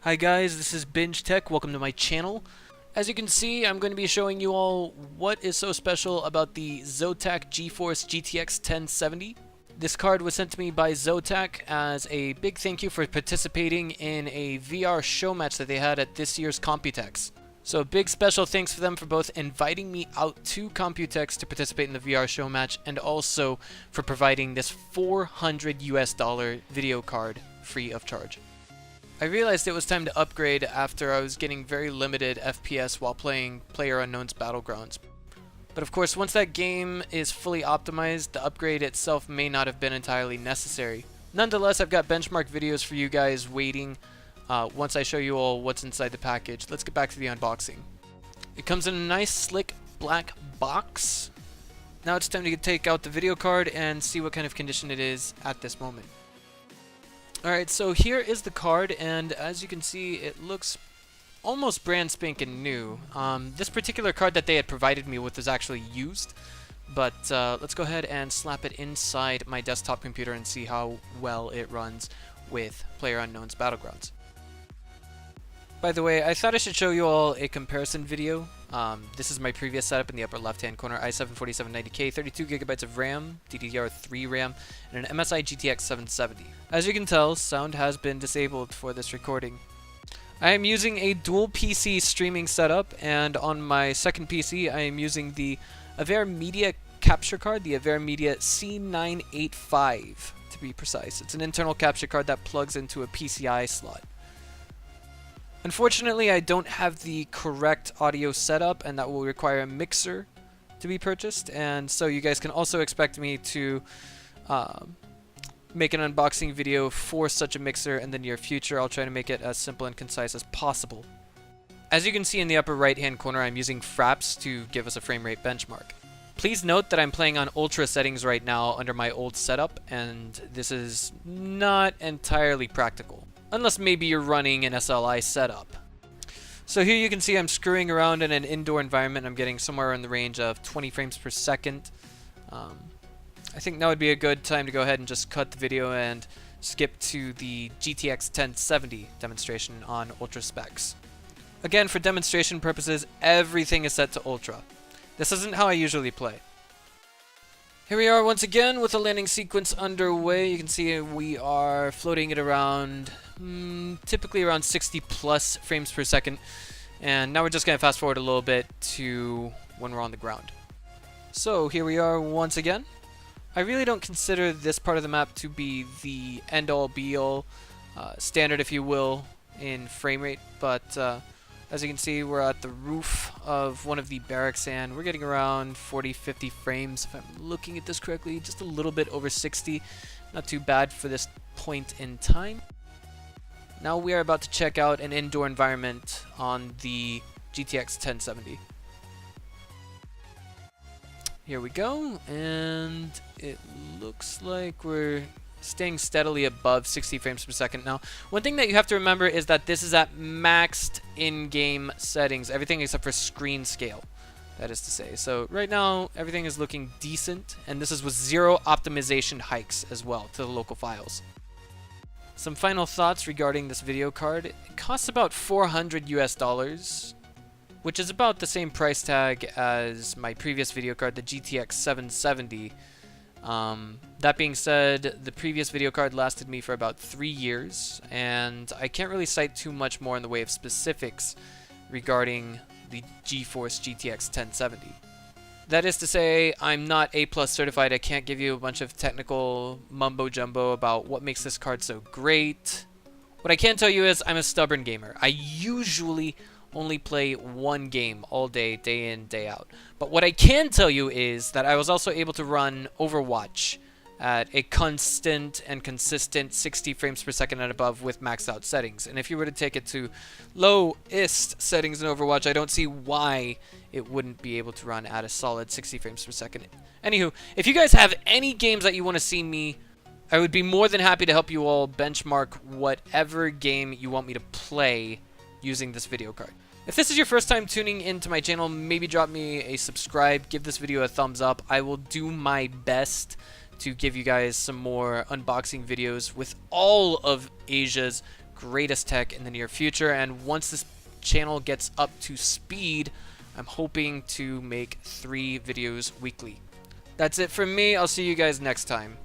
Hi guys, this is Binge Tech. Welcome to my channel. As you can see, I'm going to be showing you all what is so special about the Zotac GTX 1070. This card was sent to me by Zotac as a big thank you for participating in a VR show match that they had at this year's Computex. So a big special thanks for them for both inviting me out to Computex to participate in the VR show match and also for providing this $400 video card free of charge. I realized it was time to upgrade after I was getting very limited FPS while playing PlayerUnknown's Battlegrounds. But of course, once that game is fully optimized, the upgrade itself may not have been entirely necessary. Nonetheless, I've got benchmark videos for you guys waiting once I show you all what's inside the package. Let's get back to the unboxing. It comes in a nice, slick, black box. Now it's time to take out the video card and see what kind of condition it is at this moment. Alright, so here is the card, and as you can see, it looks almost brand spanking new. This particular card that they had provided me with is actually used, but let's go ahead and slap it inside my desktop computer and see how well it runs with PlayerUnknown's Battlegrounds. By the way, I thought I should show you all a comparison video. This is my previous setup in the upper left-hand corner. i7-4790K, 32GB of RAM, DDR3 RAM, and an MSI GTX 770. As you can tell, sound has been disabled for this recording. I am using a dual PC streaming setup, and on my second PC I am using the AverMedia capture card, the AverMedia C985 to be precise. It's an internal capture card that plugs into a PCI slot. Unfortunately, I don't have the correct audio setup, and that will require a mixer to be purchased, and so you guys can also expect me to make an unboxing video for such a mixer in the near future. I'll try to make it as simple and concise as possible. As you can see in the upper right hand corner, I'm using fraps to give us a frame rate benchmark. Please note that I'm playing on ultra settings right now under my old setup, and this is not entirely practical. Unless maybe you're running an SLI setup. So here you can see I'm screwing around in an indoor environment. I'm getting somewhere in the range of 20 frames per second. I think now would be a good time to go ahead and just cut the video and skip to the GTX 1070 demonstration on ultra specs. Again, for demonstration purposes, everything is set to ultra. This isn't how I usually play. Here we are once again with the landing sequence underway. You can see we are floating at around, typically around 60 plus frames per second. And now we're just going to fast forward a little bit to when we're on the ground. So here we are once again. I really don't consider this part of the map to be the end-all be-all standard, if you will, in frame rate, but as you can see, we're at the roof of one of the barracks, and we're getting around 40-50 frames, if I'm looking at this correctly, just a little bit over 60. Not too bad for this point in time. Now we are about to check out an indoor environment on the GTX 1070. Here we go, and it looks like we're staying steadily above 60 frames per second. Now, one thing that you have to remember is that this is at maxed in-game settings, everything except for screen scale, that is to say. So right now, everything is looking decent, and this is with zero optimization hikes as well to the local files. Some final thoughts regarding this video card. It costs about $400 US, which is about the same price tag as my previous video card, the GTX 770. That being said, the previous video card lasted me for about 3 years, and I can't really cite too much more in the way of specifics regarding the GeForce GTX 1070. That is to say, I'm not A+ certified. I can't give you a bunch of technical mumbo-jumbo about what makes this card so great. What I can tell you is I'm a stubborn gamer. I usually only play one game all day, day in, day out. But what I can tell you is that I was also able to run Overwatch at a constant and consistent 60 frames per second and above with maxed out settings. And if you were to take it to lowest settings in Overwatch, I don't see why it wouldn't be able to run at a solid 60 frames per second. Anywho, if you guys have any games that you want to see me, I would be more than happy to help you all benchmark whatever game you want me to play using this video card. If this is your first time tuning into my channel, maybe drop me a subscribe, give this video a thumbs up. I will do my best to give you guys some more unboxing videos with all of Asia's greatest tech in the near future, and once this channel gets up to speed, I'm hoping to make 3 videos weekly. That's it from me. I'll see you guys next time.